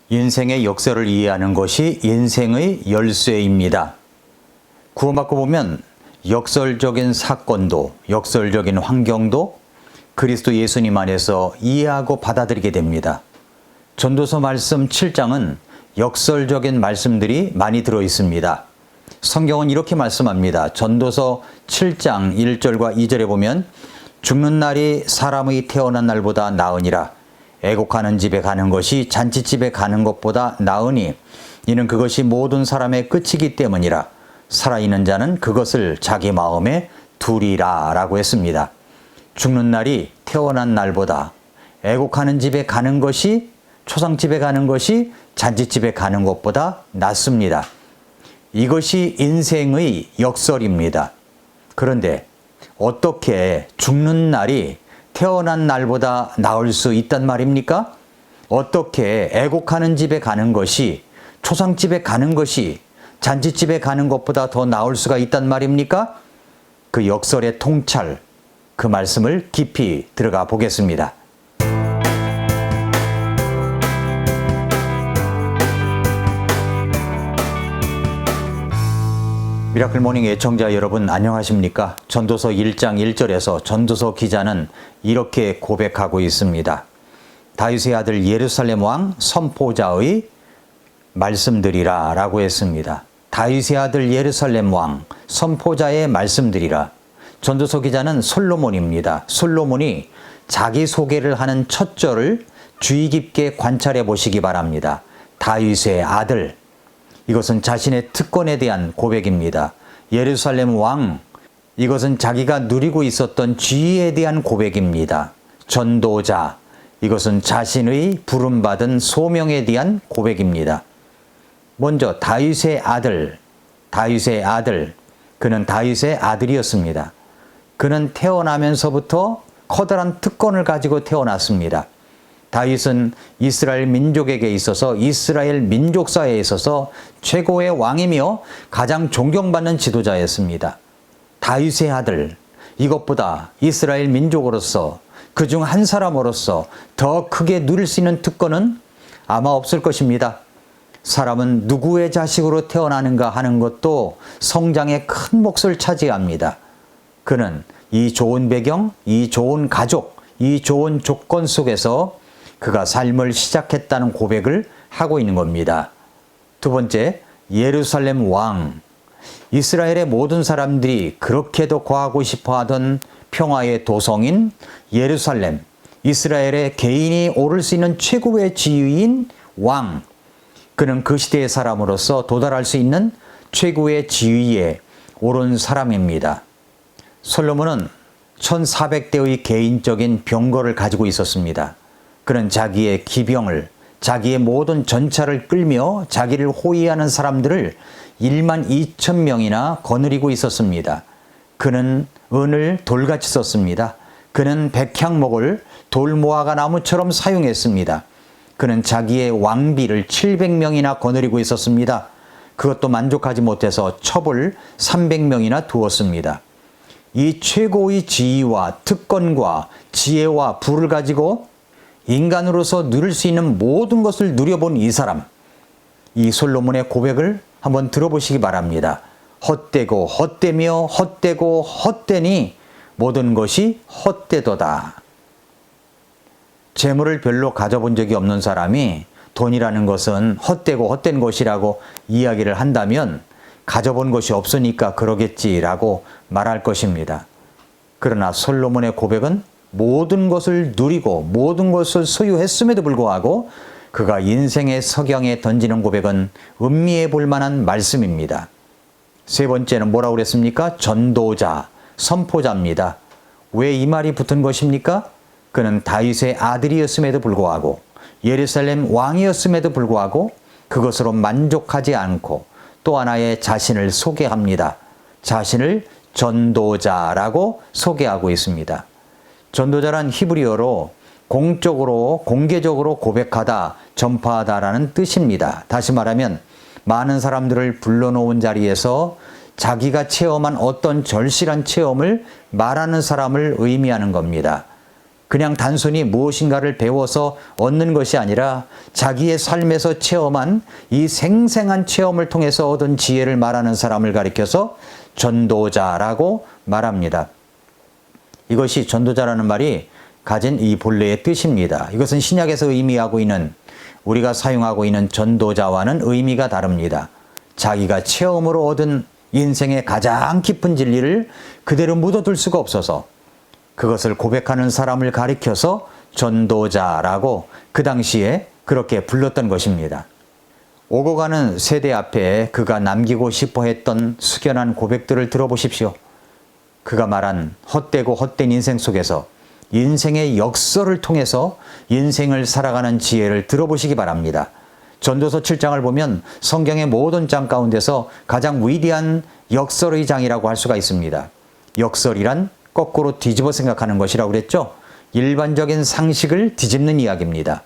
인생의 역사를 이해하는 것이 인생의 열쇠입니다. 구원받고 보면 역설적인 사건도, 역설적인 환경도 그리스도 예수님 안에서 이해하고 받아들이게 됩니다. 전도서 말씀 7장은 역설적인 말씀들이 많이 들어 있습니다. 성경은 이렇게 말씀합니다. 전도서 7장 1절과 2절에 보면 죽는 날이 사람의 태어난 날보다 나으니라. 애곡하는 집에 가는 것이 잔치집에 가는 것보다 나으니 이는 그것이 모든 사람의 끝이기 때문이라. 살아있는 자는 그것을 자기 마음에 두리라 라고 했습니다. 죽는 날이 태어난 날보다 애곡하는 집에 가는 것이, 초상집에 가는 것이 잔치집에 가는 것보다 낫습니다. 이것이 인생의 역설입니다. 그런데 어떻게 죽는 날이 태어난 날보다 나을 수 있단 말입니까? 어떻게 애곡하는 집에 가는 것이, 초상집에 가는 것이 잔치집에 가는 것보다 더 나을 수가 있단 말입니까? 그 역설의 통찰, 그 말씀을 깊이 들어가 보겠습니다. 미라클 모닝 애청자 여러분 안녕하십니까? 전도서 1장 1절에서 전도서 기자는 이렇게 고백하고 있습니다. 다윗의 아들 예루살렘 왕 선포자의 말씀드리라 라고 했습니다. 다윗의 아들 예루살렘 왕 선포자의 말씀드리라. 전도서 기자는 솔로몬입니다. 솔로몬이 자기 소개를 하는 첫 절을 주의 깊게 관찰해 보시기 바랍니다. 다윗의 아들. 이것은 자신의 특권에 대한 고백입니다. 예루살렘 왕, 이것은 자기가 누리고 있었던 지위에 대한 고백입니다. 전도자, 이것은 자신의 부름받은 소명에 대한 고백입니다. 먼저 다윗의 아들, 그는 다윗의 아들이었습니다. 그는 태어나면서부터 커다란 특권을 가지고 태어났습니다. 다윗은 이스라엘 민족에게 있어서, 이스라엘 민족사에 있어서 최고의 왕이며 가장 존경받는 지도자였습니다. 다윗의 아들, 이것보다 이스라엘 민족으로서, 그중 한 사람으로서 더 크게 누릴 수 있는 특권은 아마 없을 것입니다. 사람은 누구의 자식으로 태어나는가 하는 것도 성장의 큰 몫을 차지합니다. 그는 이 좋은 배경, 이 좋은 가족, 이 좋은 조건 속에서 그가 삶을 시작했다는 고백을 하고 있는 겁니다. 두 번째, 예루살렘 왕. 이스라엘의 모든 사람들이 그렇게도 거하고 싶어하던 평화의 도성인 예루살렘, 이스라엘의 개인이 오를 수 있는 최고의 지위인 왕. 그는 그 시대의 사람으로서 도달할 수 있는 최고의 지위에 오른 사람입니다. 솔로몬은 1400대의 개인적인 병거를 가지고 있었습니다. 그는 자기의 기병을, 자기의 모든 전차를 끌며 자기를 호위하는 사람들을 1만 2천 명이나 거느리고 있었습니다. 그는 은을 돌같이 썼습니다. 그는 백향목을 돌모아가 나무처럼 사용했습니다. 그는 자기의 왕비를 700명이나 거느리고 있었습니다. 그것도 만족하지 못해서 첩을 300명이나 두었습니다. 이 최고의 지위와 특권과 지혜와 부를 가지고 인간으로서 누릴 수 있는 모든 것을 누려본 이 사람, 이 솔로몬의 고백을 한번 들어보시기 바랍니다. 헛되고 헛되며 헛되고 헛되니 모든 것이 헛되도다. 재물을 별로 가져본 적이 없는 사람이 돈이라는 것은 헛되고 헛된 것이라고 이야기를 한다면 가져본 것이 없으니까 그러겠지라고 말할 것입니다. 그러나 솔로몬의 고백은 모든 것을 누리고 모든 것을 소유했음에도 불구하고 그가 인생의 석양에 던지는 고백은 음미해 볼 만한 말씀입니다. 세 번째는 뭐라고 그랬습니까? 전도자, 선포자입니다. 왜 이 말이 붙은 것입니까? 그는 다윗의 아들이었음에도 불구하고 예루살렘 왕이었음에도 불구하고 그것으로 만족하지 않고 또 하나의 자신을 소개합니다. 자신을 전도자라고 소개하고 있습니다. 전도자란 히브리어로 공적으로, 공개적으로 고백하다, 전파하다라는 뜻입니다. 다시 말하면 많은 사람들을 불러놓은 자리에서 자기가 체험한 어떤 절실한 체험을 말하는 사람을 의미하는 겁니다. 그냥 단순히 무엇인가를 배워서 얻는 것이 아니라 자기의 삶에서 체험한 이 생생한 체험을 통해서 얻은 지혜를 말하는 사람을 가리켜서 전도자라고 말합니다. 이것이 전도자라는 말이 가진 이 본래의 뜻입니다. 이것은 신약에서 의미하고 있는, 우리가 사용하고 있는 전도자와는 의미가 다릅니다. 자기가 체험으로 얻은 인생의 가장 깊은 진리를 그대로 묻어둘 수가 없어서 그것을 고백하는 사람을 가리켜서 전도자라고 그 당시에 그렇게 불렀던 것입니다. 오고 가는 세대 앞에 그가 남기고 싶어 했던 숙연한 고백들을 들어보십시오. 그가 말한 헛되고 헛된 인생 속에서 인생의 역설을 통해서 인생을 살아가는 지혜를 들어보시기 바랍니다. 전도서 7장을 보면 성경의 모든 장 가운데서 가장 위대한 역설의 장이라고 할 수가 있습니다. 역설이란 거꾸로 뒤집어 생각하는 것이라고 그랬죠. 일반적인 상식을 뒤집는 이야기입니다.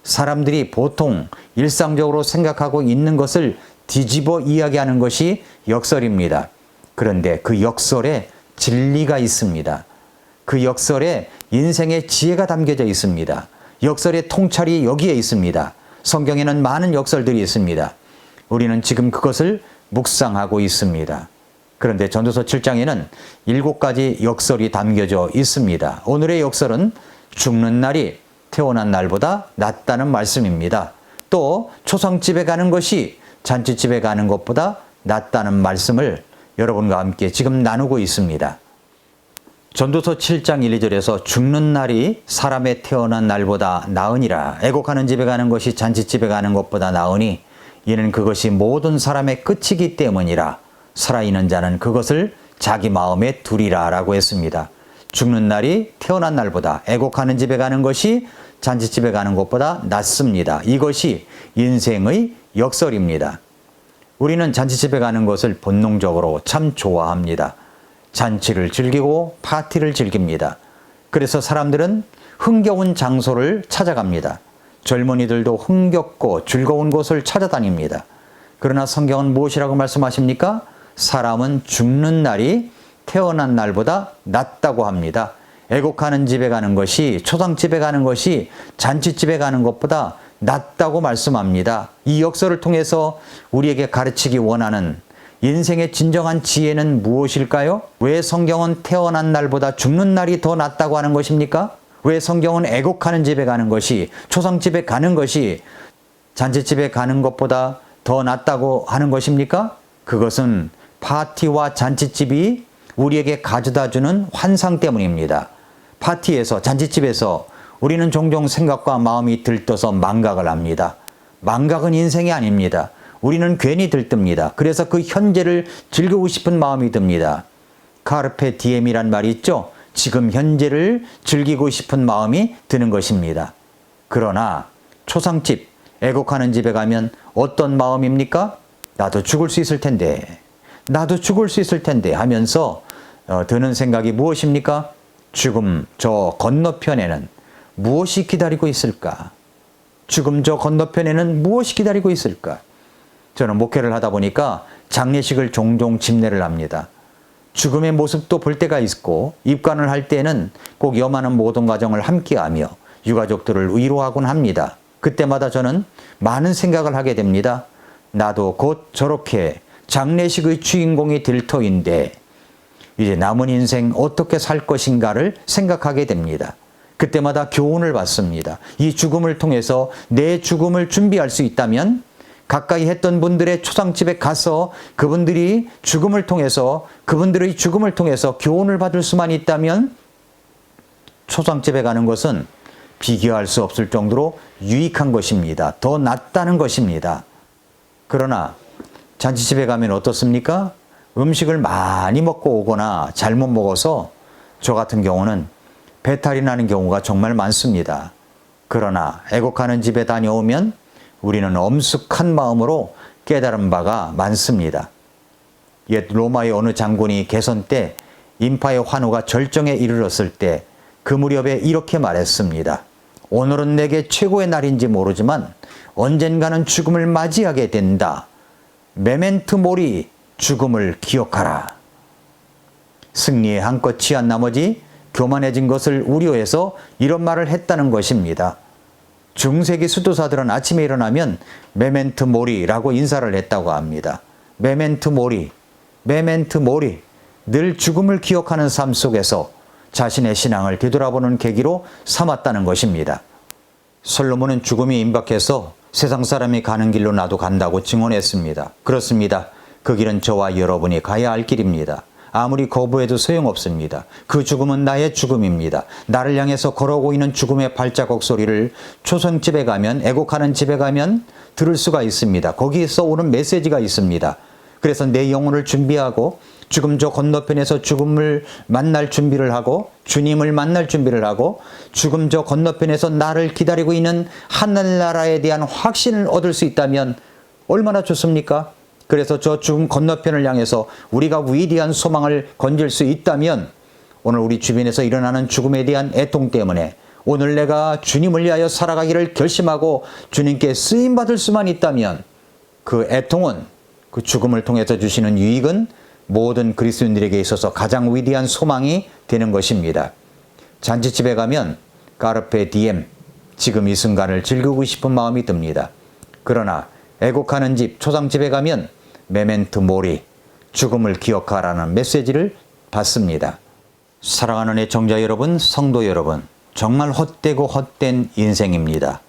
사람들이 보통 일상적으로 생각하고 있는 것을 뒤집어 이야기하는 것이 역설입니다. 그런데 그 역설에 진리가 있습니다. 그 역설에 인생의 지혜가 담겨져 있습니다. 역설의 통찰이 여기에 있습니다. 성경에는 많은 역설들이 있습니다. 우리는 지금 그것을 묵상하고 있습니다. 그런데 전도서 7장에는 7가지 역설이 담겨져 있습니다. 오늘의 역설은 죽는 날이 태어난 날보다 낫다는 말씀입니다. 또 초상집에 가는 것이 잔치집에 가는 것보다 낫다는 말씀을 여러분과 함께 지금 나누고 있습니다. 전도서 7장 1, 2절에서 죽는 날이 사람의 태어난 날보다 나으니라. 애곡하는 집에 가는 것이 잔치집에 가는 것보다 나으니 이는 그것이 모든 사람의 끝이기 때문이라. 살아있는 자는 그것을 자기 마음에 두리라 라고 했습니다. 죽는 날이 태어난 날보다, 애곡하는 집에 가는 것이 잔치집에 가는 것보다 낫습니다. 이것이 인생의 역설입니다. 우리는 잔치집에 가는 것을 본능적으로 참 좋아합니다. 잔치를 즐기고 파티를 즐깁니다. 그래서 사람들은 흥겨운 장소를 찾아갑니다. 젊은이들도 흥겹고 즐거운 곳을 찾아다닙니다. 그러나 성경은 무엇이라고 말씀하십니까? 사람은 죽는 날이 태어난 날보다 낫다고 합니다. 애곡하는 집에 가는 것이, 초상집에 가는 것이 잔치집에 가는 것보다 낫다고 말씀합니다. 이 역설을 통해서 우리에게 가르치기 원하는 인생의 진정한 지혜는 무엇일까요? 왜 성경은 태어난 날보다 죽는 날이 더 낫다고 하는 것입니까? 왜 성경은 애곡하는 집에 가는 것이, 초상집에 가는 것이 잔치집에 가는 것보다 더 낫다고 하는 것입니까? 그것은 파티와 잔치집이 우리에게 가져다주는 환상 때문입니다. 파티에서, 잔치집에서 우리는 종종 생각과 마음이 들떠서 망각을 합니다. 망각은 인생이 아닙니다. 우리는 괜히 들뜹니다. 그래서 그 현재를 즐기고 싶은 마음이 듭니다. 카르페 디엠이란 말이 있죠. 지금 현재를 즐기고 싶은 마음이 드는 것입니다. 그러나 초상집, 애곡하는 집에 가면 어떤 마음입니까? 나도 죽을 수 있을 텐데, 나도 죽을 수 있을 텐데 하면서 드는 생각이 무엇입니까? 죽음 저 건너편에는 무엇이 기다리고 있을까? 죽음 저 건너편에는 무엇이 기다리고 있을까? 저는 목회를 하다 보니까 장례식을 종종 집례를 합니다. 죽음의 모습도 볼 때가 있고, 입관을 할 때는 꼭 염하는 모든 과정을 함께하며 유가족들을 위로하곤 합니다. 그때마다 저는 많은 생각을 하게 됩니다. 나도 곧 저렇게 장례식의 주인공이 될 터인데 이제 남은 인생 어떻게 살 것인가를 생각하게 됩니다. 그때마다 교훈을 받습니다. 이 죽음을 통해서 내 죽음을 준비할 수 있다면 가까이 했던 분들의 초상집에 가서 그분들의 죽음을 통해서 교훈을 받을 수만 있다면 초상집에 가는 것은 비교할 수 없을 정도로 유익한 것입니다. 더 낫다는 것입니다. 그러나 잔치집에 가면 어떻습니까? 음식을 많이 먹고 오거나 잘못 먹어서 저 같은 경우는 배탈이 나는 경우가 정말 많습니다. 그러나 애곡하는 집에 다녀오면 우리는 엄숙한 마음으로 깨달은 바가 많습니다. 옛 로마의 어느 장군이 개선 때 인파의 환호가 절정에 이르렀을 때 그 무렵에 이렇게 말했습니다. 오늘은 내게 최고의 날인지 모르지만 언젠가는 죽음을 맞이하게 된다. 메멘트 모리, 죽음을 기억하라. 승리에 한껏 취한 나머지 교만해진 것을 우려해서 이런 말을 했다는 것입니다. 중세기 수도사들은 아침에 일어나면 메멘토 모리라고 인사를 했다고 합니다. 메멘토 모리, 메멘토 모리. 늘 죽음을 기억하는 삶 속에서 자신의 신앙을 되돌아보는 계기로 삼았다는 것입니다. 솔로몬은 죽음이 임박해서 세상 사람이 가는 길로 나도 간다고 증언했습니다. 그렇습니다. 그 길은 저와 여러분이 가야 할 길입니다. 아무리 거부해도 소용없습니다. 그 죽음은 나의 죽음입니다. 나를 향해서 걸어오고 있는 죽음의 발자국 소리를 초성집에 가면, 애곡하는 집에 가면 들을 수가 있습니다. 거기에서 오는 메시지가 있습니다. 그래서 내 영혼을 준비하고 죽음 저 건너편에서 죽음을 만날 준비를 하고 주님을 만날 준비를 하고 죽음 저 건너편에서 나를 기다리고 있는 하늘나라에 대한 확신을 얻을 수 있다면 얼마나 좋습니까? 그래서 저 죽음 건너편을 향해서 우리가 위대한 소망을 건질 수 있다면 오늘 우리 주변에서 일어나는 죽음에 대한 애통 때문에 오늘 내가 주님을 위하여 살아가기를 결심하고 주님께 쓰임받을 수만 있다면 그 애통은, 그 죽음을 통해서 주시는 유익은 모든 그리스도인들에게 있어서 가장 위대한 소망이 되는 것입니다. 잔치집에 가면 까르페 디엠, 지금 이 순간을 즐기고 싶은 마음이 듭니다. 그러나 애곡하는 집, 초상집에 가면 메멘토 모리, 죽음을 기억하라는 메시지를 받습니다. 사랑하는 애청자 여러분, 성도 여러분, 정말 헛되고 헛된 인생입니다.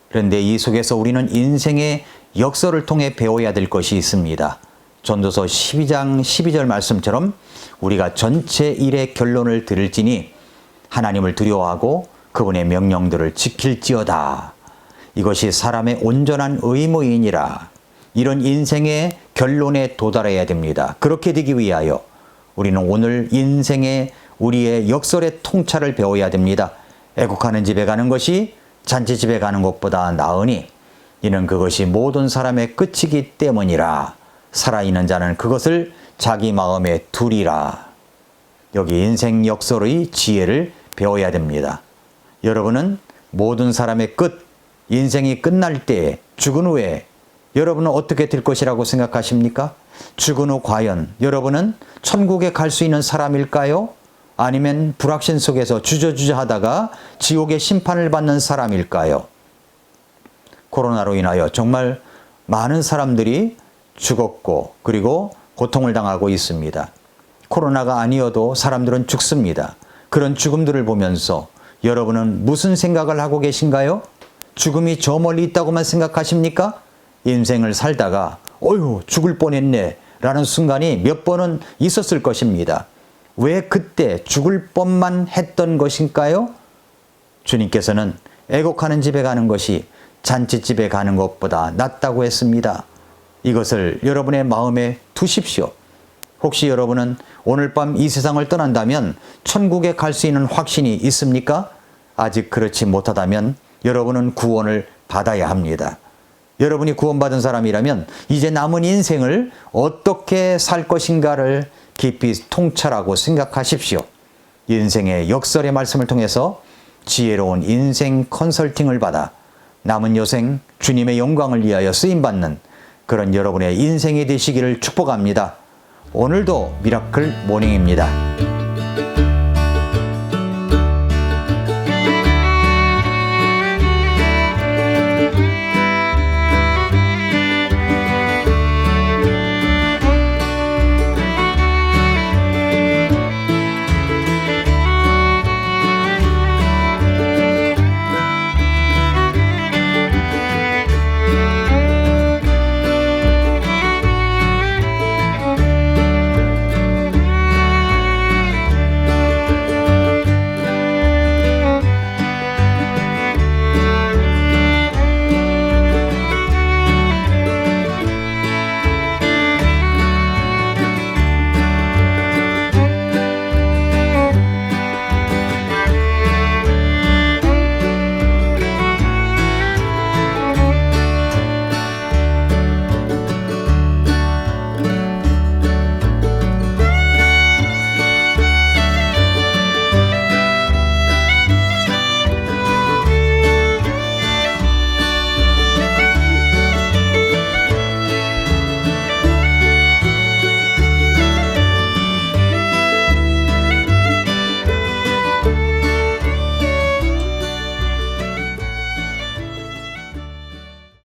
그런데 이 속에서 우리는 인생의 역설을 통해 배워야 될 것이 있습니다. 전도서 12장 12절 말씀처럼 우리가 전체 일의 결론을 들을지니 하나님을 두려워하고 그분의 명령들을 지킬지어다. 이것이 사람의 온전한 의무이니라. 이런 인생의 결론에 도달해야 됩니다. 그렇게 되기 위하여 우리는 오늘 인생의 우리의 역설의 통찰을 배워야 됩니다. 애국하는 집에 가는 것이 잔치집에 가는 것보다 나으니 이는 그것이 모든 사람의 끝이기 때문이라. 살아있는 자는 그것을 자기 마음에 두리라. 여기 인생 역설의 지혜를 배워야 됩니다. 여러분은 모든 사람의 끝, 인생이 끝날 때 죽은 후에 여러분은 어떻게 될 것이라고 생각하십니까? 죽은 후 과연 여러분은 천국에 갈 수 있는 사람일까요? 아니면 불확신 속에서 주저주저 하다가 지옥의 심판을 받는 사람일까요? 코로나로 인하여 정말 많은 사람들이 죽었고 그리고 고통을 당하고 있습니다. 코로나가 아니어도 사람들은 죽습니다. 그런 죽음들을 보면서 여러분은 무슨 생각을 하고 계신가요? 죽음이 저 멀리 있다고만 생각하십니까? 인생을 살다가 어휴 죽을 뻔했네 라는 순간이 몇 번은 있었을 것입니다. 왜 그때 죽을 뻔만 했던 것일까요? 주님께서는 애곡하는 집에 가는 것이 잔치집에 가는 것보다 낫다고 했습니다. 이것을 여러분의 마음에 두십시오. 혹시 여러분은 오늘 밤 이 세상을 떠난다면 천국에 갈 수 있는 확신이 있습니까? 아직 그렇지 못하다면 여러분은 구원을 받아야 합니다. 여러분이 구원받은 사람이라면 이제 남은 인생을 어떻게 살 것인가를 깊이 통찰하고 생각하십시오. 인생의 역설의 말씀을 통해서 지혜로운 인생 컨설팅을 받아 남은 여생 주님의 영광을 위하여 쓰임받는 그런 여러분의 인생이 되시기를 축복합니다. 오늘도 미라클 모닝입니다.